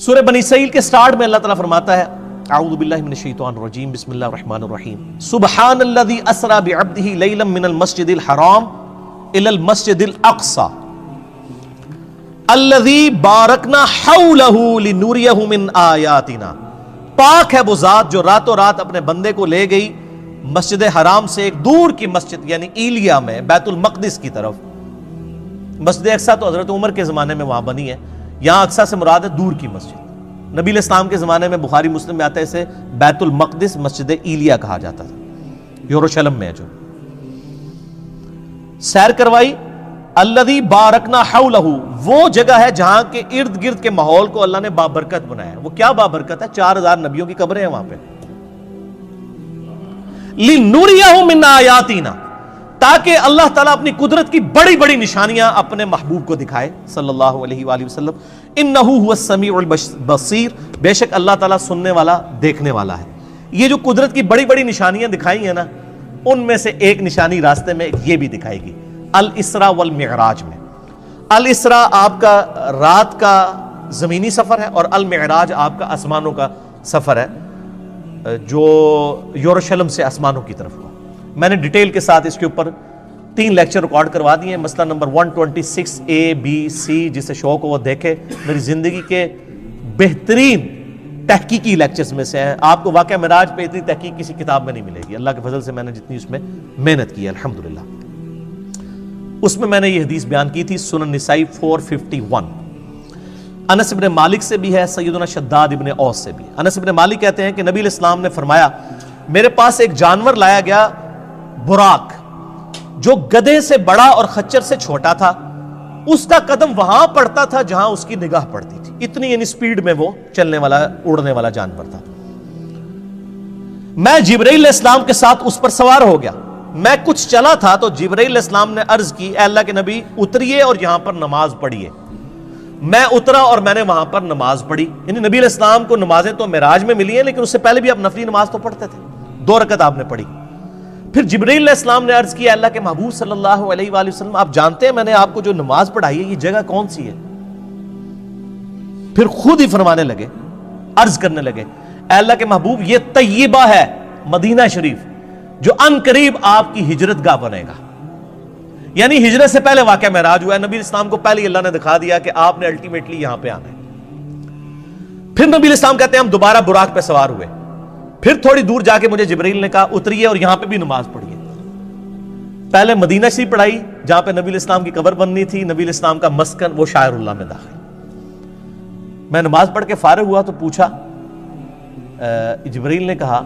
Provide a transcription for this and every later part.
سورہ بنی اسرائیل کے سٹارٹ میں اللہ تعالیٰ فرماتا ہے اعوذ باللہ من الشیطان الرجیم بسم اللہ الرحمن الرحیم سبحان الذی اسری بعبدہ لیلا من المسجد الحرام الی المسجد الاقصی الذی بارکنا حولہ لنوریہ من آیاتنا. پاک ہے وہ ذات جو راتوں رات اپنے بندے کو لے گئی مسجد حرام سے ایک دور کی مسجد یعنی ایلیا میں بیت المقدس کی طرف. مسجد اقصی تو حضرت عمر کے زمانے میں وہاں بنی ہے، یہاں اقصی سے مراد ہے دور کی مسجد. نبی علیہ السلام کے زمانے میں بخاری مسلم میں آتا ہے اسے بیت المقدس مسجد ایلیا کہا جاتا تھا، یروشلم میں ہے جو. سیر کروائی الذی بارکنا حولہ، وہ جگہ ہے جہاں کے ارد گرد کے ماحول کو اللہ نے بابرکت بنایا ہے. وہ کیا بابرکت ہے؟ 4000 نبیوں کی قبریں ہیں وہاں پہ. لِنُرِيَهُ مِنْ آیَاتِنَا، تاکہ اللہ تعالیٰ اپنی قدرت کی بڑی بڑی نشانیاں اپنے محبوب کو دکھائے صلی اللہ علیہ وآلہ وسلم. اِنَّهُ هُوَ السَّمِيعُ الْبَصِيرُ، بے شک اللہ تعالیٰ سننے والا دیکھنے والا ہے. یہ جو قدرت کی بڑی بڑی نشانیاں دکھائی ہیں نا، ان میں سے ایک نشانی راستے میں یہ بھی دکھائے گی الاسراء والمعراج میں. الاسراء آپ کا رات کا زمینی سفر ہے اور المعراج آپ کا آسمانوں کا سفر ہے جو یروشلم سے آسمانوں کی طرف ہوا. میں نے ڈیٹیل کے ساتھ اس کے اوپر 3 لیکچر ریکارڈ کروا دیے ہیں. مسئلہ نمبر 126 A B C، جسے شوق ہو وہ دیکھے. میری زندگی کے بہترین تحقیقی لیکچرز میں سے ہیں. آپ کو واقعہ معراج پہ اتنی تحقیق کسی کتاب میں نہیں ملے گی. اللہ کے فضل سے میں نے جتنی اس میں محنت کی ہے الحمدللہ. اس میں نے یہ حدیث بیان کی تھی سنن نسائی 451. انس ابن مالک سے بھی ہے، سیدنا شداد ابن اوس سے بھی. انس ابن مالک کہتے ہیں کہ نبی علیہ السلام نے فرمایا میرے پاس ایک جانور لایا گیا براق، جو گدھے سے بڑا اور خچر سے چھوٹا تھا. اس کا قدم وہاں پڑتا تھا جہاں اس کی نگاہ پڑتی تھی. اتنی یعنی سپیڈ میں وہ چلنے والا اڑنے والا جانور تھا. میں جبرائیل علیہ السلام کے ساتھ اس پر سوار ہو گیا. میں کچھ چلا تھا تو جبرائیل علیہ السلام نے عرض کی اے اللہ کے نبی اتریے اور یہاں پر نماز پڑھیے. میں اترا اور میں نے وہاں پر نماز پڑھی. یعنی نبی علیہ السلام کو نمازیں تو معراج میں ملی ہیں، لیکن اس سے پہلے بھی آپ نفلی نماز تو پڑھتے تھے. 2 رکعت آپ نے پڑھی. پھر جبرائیل علیہ السلام نے عرض کیا اللہ کے محبوب صلی اللہ علیہ وآلہ وسلم، آپ جانتے ہیں میں نے آپ کو جو نماز پڑھائی ہے یہ جگہ کون سی ہے؟ پھر خود ہی فرمانے لگے، عرض کرنے لگے اے اللہ کے محبوب یہ طیبہ ہے، مدینہ شریف، جو ان قریب آپ کی ہجرت گاہ بنے گا. یعنی ہجرت سے پہلے واقعہ معراج ہوا ہے. نبی اسلام کو پہلے اللہ نے دکھا دیا کہ آپ نے الٹیمیٹلی یہاں پہ آنا ہے. پھر نبی اسلام کہتے ہیں ہم دوبارہ براق پہ سوار ہوئے. پھر تھوڑی دور جا کے مجھے جبرائیل نے کہا اتریے اور یہاں پہ بھی نماز پڑھیے. پہلے مدینہ شریف پڑھائی جہاں پہ نبی اسلام کی قبر بننی تھی. نبی اسلام کا مسکن وہ شاعر اللہ میں داخل. میں نماز پڑھ کے فارغ ہوا تو پوچھا، جبرائیل نے کہا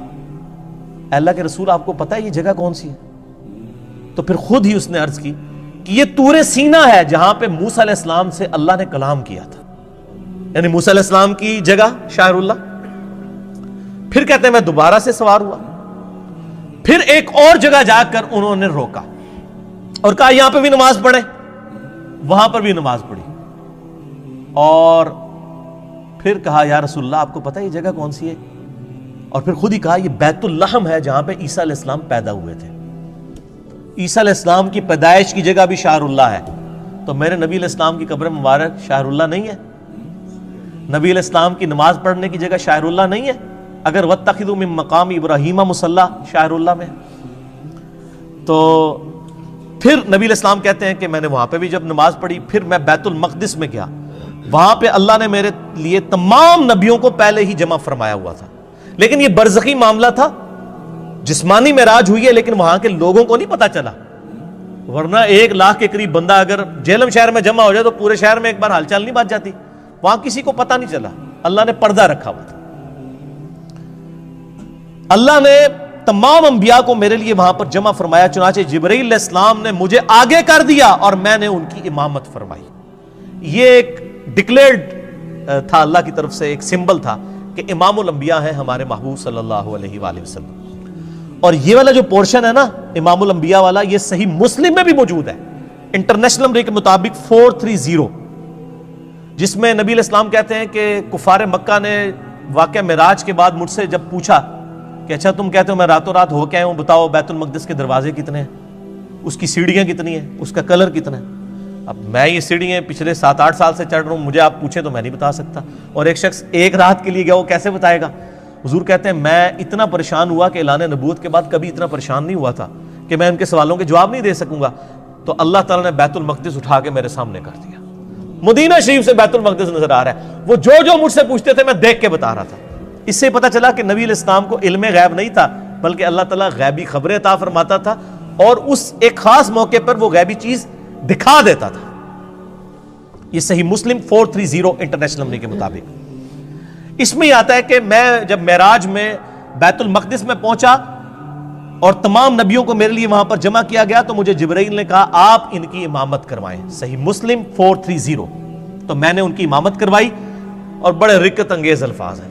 اللہ کے رسول آپ کو پتہ ہے یہ جگہ کون سی ہے؟ تو پھر خود ہی اس نے عرض کی کہ یہ طور سینا ہے جہاں پہ موسیٰ علیہ السلام سے اللہ نے کلام کیا تھا. یعنی موسیٰ علیہ السلام کی جگہ شاعر اللہ. پھر کہتے ہیں میں دوبارہ سے سوار ہوا. پھر ایک اور جگہ جا کر انہوں نے روکا اور کہا یہاں پہ بھی نماز پڑھیں. وہاں پر بھی نماز پڑھی اور پھر کہا یا رسول اللہ آپ کو پتہ ہے یہ جگہ کون سی ہے؟ اور پھر خود ہی کہا یہ بیت اللحم ہے جہاں پہ عیسیٰ علیہ السلام پیدا ہوئے تھے. عیسیٰ علیہ السلام کی پیدائش کی جگہ بھی شاعر اللہ ہے. تو میرے نبی علیہ السلام کی قبر مبارک شاعر اللہ نہیں ہے؟ نبی علیہ السلام کی نماز پڑھنے کی جگہ شاعر اللہ نہیں ہے؟ اگر وَاتَّخِذُوا مِن مَّقَامِ إِبْرَاهِيمَ مُصَلَّى شاعر اللہ میں. تو پھر نبی علیہ السلام کہتے ہیں کہ میں نے وہاں پہ بھی جب نماز پڑھی پھر میں بیت المقدس میں گیا. وہاں پہ اللہ نے میرے لیے تمام نبیوں کو پہلے ہی جمع فرمایا ہوا تھا. لیکن یہ برزخی معاملہ تھا، جسمانی معراج ہوئی ہے لیکن وہاں کے لوگوں کو نہیں پتا چلا. ورنہ 1 لاکھ کے قریب بندہ اگر جہلم شہر میں جمع ہو جائے تو پورے شہر میں ایک بار ہال چال نہیں بات جاتی. وہاں کسی کو پتا نہیں چلا. اللہ نے پردہ رکھا ہوا تھا. اللہ نے تمام انبیاء کو میرے لیے وہاں پر جمع فرمایا. چنانچہ جبرائیل علیہ السلام نے مجھے آگے کر دیا اور میں نے ان کی امامت فرمائی. یہ ایک ڈکلیئرڈ تھا اللہ کی طرف سے، ایک سمبل تھا کہ امام الانبیاء ہیں ہمارے محبوب صلی اللہ علیہ وآلہ وسلم. اور یہ والا جو پورشن ہے نا امام الانبیاء والا، یہ صحیح مسلم میں بھی موجود ہے انٹرنیشنل نمبر کے مطابق 430، جس میں نبی علیہ السلام کہتے ہیں کہ کفار مکہ نے واقعہ معراج کے بعد مجھ سے جب پوچھا کہ اچھا تم کہتے ہو میں راتوں رات ہو کے آیا ہوں، بتاؤ بیت المقدس کے دروازے کتنے ہیں، اس کی سیڑھیاں کتنی ہیں، اس کا کلر کتنا ہے؟ اب میں یہ سیڑھیاں پچھلے 7-8 سال سے چڑھ رہا ہوں, مجھے آپ پوچھیں تو میں نہیں بتا سکتا. اور ایک شخص ایک رات کے لیے گیا, وہ کیسے بتائے گا؟ حضور کہتے ہیں میں اتنا پریشان ہوا کہ اعلان نبوت کے بعد کبھی اتنا پریشان نہیں ہوا تھا کہ میں ان کے سوالوں کے جواب نہیں دے سکوں گا. تو اللہ تعالیٰ نے بیت المقدس اٹھا کے میرے سامنے کر دیا. مدینہ شریف سے بیت المقدس نظر آ رہا ہے. وہ جو مجھ سے پوچھتے تھے میں دیکھ کے بتا رہا تھا. اس سے پتہ چلا کہ نبی علیہ السلام کو علم غیب نہیں تھا, بلکہ اللہ تعالیٰ غیبی خبریں عطا فرماتا تھا, اور اس ایک خاص موقع پر وہ غیبی چیز دکھا دیتا تھا. یہ صحیح مسلم 430 انٹرنیشنل نمبر کے مطابق. اس میں یہ آتا ہے کہ میں جب معراج میں بیت المقدس میں پہنچا اور تمام نبیوں کو میرے لیے وہاں پر جمع کیا گیا, تو مجھے جبرائیل نے کہا آپ ان کی امامت کروائیں. صحیح مسلم 430. تو میں نے ان کی امامت کروائی, اور بڑے رکت انگیز الفاظ ہیں.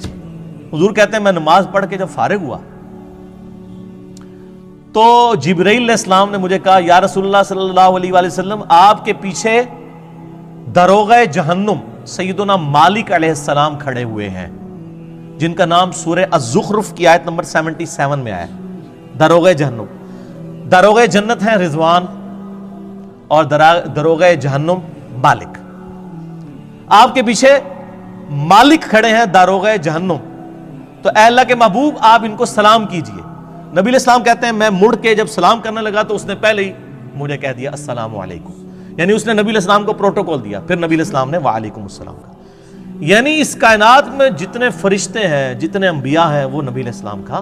حضور کہتے ہیں میں نماز پڑھ کے جب فارغ ہوا تو جبرائیل علیہ السلام نے مجھے کہا یا رسول اللہ صلی اللہ علیہ وآلہ وسلم, آپ کے پیچھے داروغہ جہنم سیدنا مالک علیہ السلام کھڑے ہوئے ہیں, جن کا نام سورہ الزخرف کی آیت نمبر 77 میں آیا. داروغہ جہنم, داروغہ جنت ہے رضوان, اور داروغہ جہنم مالک. آپ کے پیچھے مالک کھڑے ہیں داروغہ جہنم, تو اے اللہ کے محبوب آپ ان کو سلام کیجئے. نبی علیہ السلام کہتے ہیں میں مڑ کے جب سلام کرنے لگا تو اس نے پہلے ہی مجھے کہہ دیا السلام علیکم, یعنی اس نے نبی علیہ السلام کو پروٹوکول دیا. پھر نبی علیہ السلام نے وعلیکم السلام کہا. یعنی اس کائنات میں جتنے فرشتے ہیں, جتنے انبیاء ہیں, وہ نبی علیہ السلام کا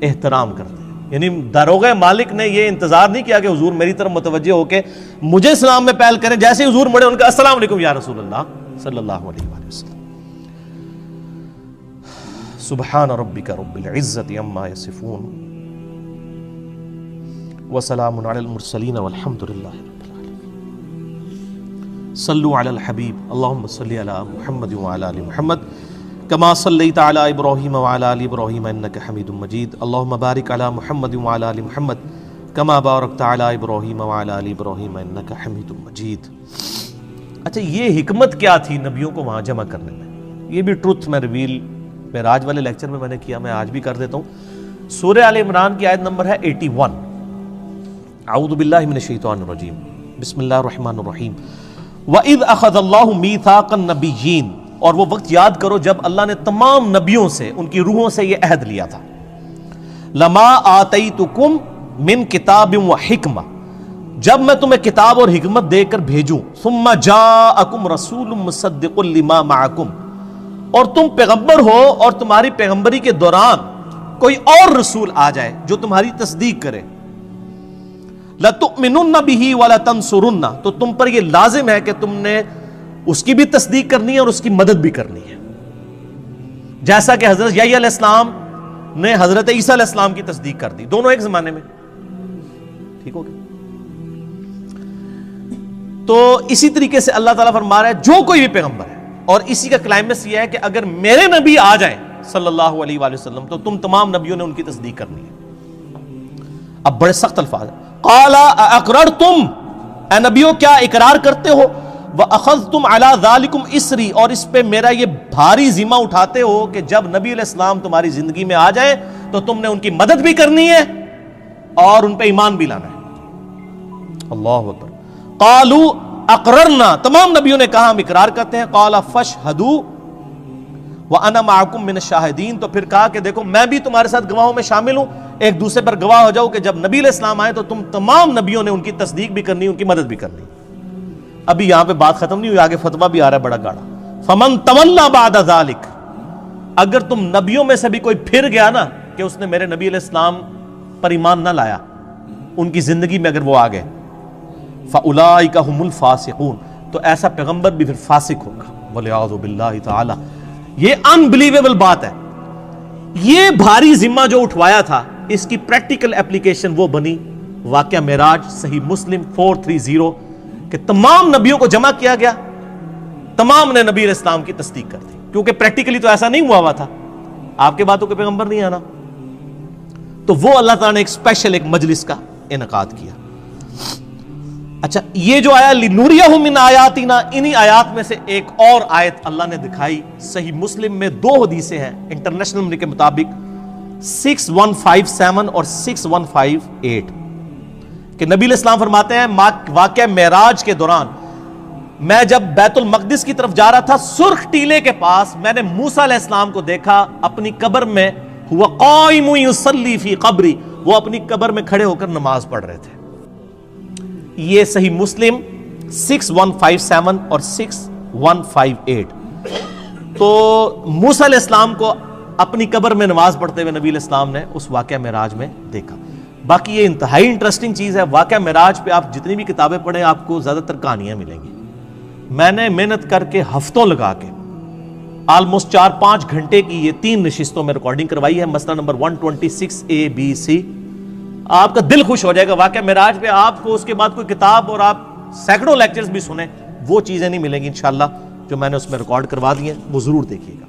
احترام کرتے ہیں. یعنی داروغہ مالک نے یہ انتظار نہیں کیا کہ حضور میری طرف متوجہ ہو کے مجھے سلام میں پہل کریں. جیسے ہی حضور مڑے ان کا السلام علیکم یا رسول اللہ صلی اللہ علیہ وآلہ وسلم. سبحان ربک رب العزت عما یصفون وسلام علی المرسلین والحمد للہ رب العالمین. صلوا علی الحبیب اللہم صلی علی محمد وعلی آل محمد کما صلیت علی ابراہیم وعلی آل ابراہیم انک حمید مجید. اللہم بارک علی محمد وعلی آل محمد کما بارکت علی ابراہیم وعلی آل ابراہیم انک حمید مجید. اچھا, یہ حکمت کیا تھی نبیوں کو وہاں جمع کرنے میں؟ یہ بھی ٹروتھ میں ریویل معراج والے لیکچر میں نے کیا, میں آج بھی کر دیتا ہوں. سورہ آل عمران کی آیت نمبر ہے 81. اعوذ باللہ من الشیطان الرجیم, بسم اللہ الرحمن الرحیم. وَإِذْ أَخَذَ اللَّهُ مِيثَاقَ النَّبِيِّينَ, اور وہ وقت یاد کرو جب اللہ نے تمام نبیوں سے, ان کی روحوں سے یہ عہد لیا تھا. لَمَا آتَيْتُكُمْ مِنْ كِتَابٍ وَحِكْمَةٍ, جب میں تمہیں کتاب اور حکمت دے کر بھیجوں. ثُمَّ جَاءَكُمْ رَسُولٌ مُصَدِّقٌ لِمَا مَعَكُمْ, اور تم پیغمبر ہو اور تمہاری پیغمبری کے دوران کوئی اور رسول آ جائے جو تمہاری تصدیق کرے. لَتُؤْمِنُنَّ بِهِ وَلَتَنْصُرُنَّ, تو تم پر یہ لازم ہے کہ تم نے اس کی بھی تصدیق کرنی ہے اور اس کی مدد بھی کرنی ہے. جیسا کہ حضرت یحییٰ علیہ السلام نے حضرت عیسیٰ علیہ السلام کی تصدیق کر دی, دونوں ایک زمانے میں. ٹھیک ہو گیا؟ تو اسی طریقے سے اللہ تعالیٰ فرما رہا ہے جو کوئی بھی پیغمبر ہے, اور اسی کا کلائمیکس یہ ہے کہ اگر میرے نبی آ جائیں صلی اللہ علیہ وآلہ وسلم تو تم تمام نبیوں نے ان کی تصدیق کرنی ہے. اب بڑے سخت الفاظ ہیں. قال اقررتم, اے نبیوں کیا اقرار کرتے ہو, واخذتم علی ذالکم اسری, اور اس پہ میرا یہ بھاری ذمہ اٹھاتے ہو کہ جب نبی علیہ السلام تمہاری زندگی میں آ جائیں تو تم نے ان کی مدد بھی کرنی ہے اور ان پہ ایمان بھی لانا ہے. اللہ اکبر. قالوا اقررنا, تمام نبیوں نے کہا ہم اقرار کرتے ہیں. قال فاشهدوا وانا معكم من الشاهدين, تو پھر کہا کہ دیکھو میں بھی تمہارے ساتھ گواہوں میں شامل ہوں, ایک دوسرے پر گواہ ہو جاؤ کہ جب نبی علیہ السلام آئے تو تم تمام نبیوں نے ان کی تصدیق بھی کرنی, ان کی مدد بھی کرنی. ابھی یہاں پہ بات ختم نہیں ہوئی, آگے فتویٰ بھی آ رہا ہے بڑا گاڑا. فمن تولى بعد ذلك, اگر تم نبیوں میں سے بھی کوئی پھر گیا نا کہ اس نے میرے نبی علیہ السلام پر ایمان نہ لایا, ان کی زندگی میں اگر وہ آ گئے, فاولئک هم الفاسقون, تو ایسا پیغمبر بھی پھر فاسق ہوگا. والعیاذ باللہ تعالی. یہ انبلیویبل بات ہے. یہ بھاری ذمہ جو اٹھوایا تھا اس کی پریکٹیکل اپلیکیشن وہ بنی واقعہ معراج, صحیح مسلم 430, کہ تمام نبیوں کو جمع کیا گیا, تمام نے نبی علیہ السلام کی تصدیق کر دی, کیونکہ پریکٹیکلی تو ایسا نہیں ہوا تھا, آپ کے باتوں کے پیغمبر نہیں آنا. تو وہ اللہ تعالیٰ نے ایک اسپیشل ایک مجلس کا انعقاد کیا. اچھا, یہ جو آیا لِنُرِيَهُ مِنْ آیَاتِنَا, انہی آیات میں سے ایک اور آیت اللہ نے دکھائی. صحیح مسلم میں 2 حدیثیں ہیں انٹرنیشنل نمبر کے مطابق 6157 اور 6158, کہ نبی علیہ السلام فرماتے ہیں واقعہ معراج کے دوران میں جب بیت المقدس کی طرف جا رہا تھا، سرخ ٹیلے کے پاس میں نے موسیٰ علیہ السلام کو دیکھا اپنی قبر میں، ہوا قائم یصلی فی قبری، وہ اپنی قبر میں کھڑے ہو کر نماز پڑھ رہے تھے۔ یہ صحیح مسلم 6157 اور 6158۔ تو موسیٰ علیہ السلام کو اپنی قبر میں نماز پڑھتے ہوئے نبی علیہ السلام نے اس واقعہ معراج میں دیکھا۔ باقی یہ انتہائی انٹرسٹنگ چیز ہے، واقعہ معراج پہ آپ جتنی بھی کتابیں پڑھیں آپ کو زیادہ تر کہانیاں ملیں گی۔ میں نے محنت کر کے ہفتوں لگا کے آلموسٹ 4-5 گھنٹے کی یہ 3 نشستوں میں ریکارڈنگ کروائی ہے، مسئلہ نمبر 126A-B-C۔ آپ کا دل خوش ہو جائے گا۔ واقعہ معراج پہ آپ کو اس کے بعد کوئی کتاب اور آپ سینکڑوں لیکچرز بھی سنیں، وہ چیزیں نہیں ملیں گی انشاءاللہ جو میں نے اس میں ریکارڈ کروا دی ہیں، وہ ضرور دیکھیے گا۔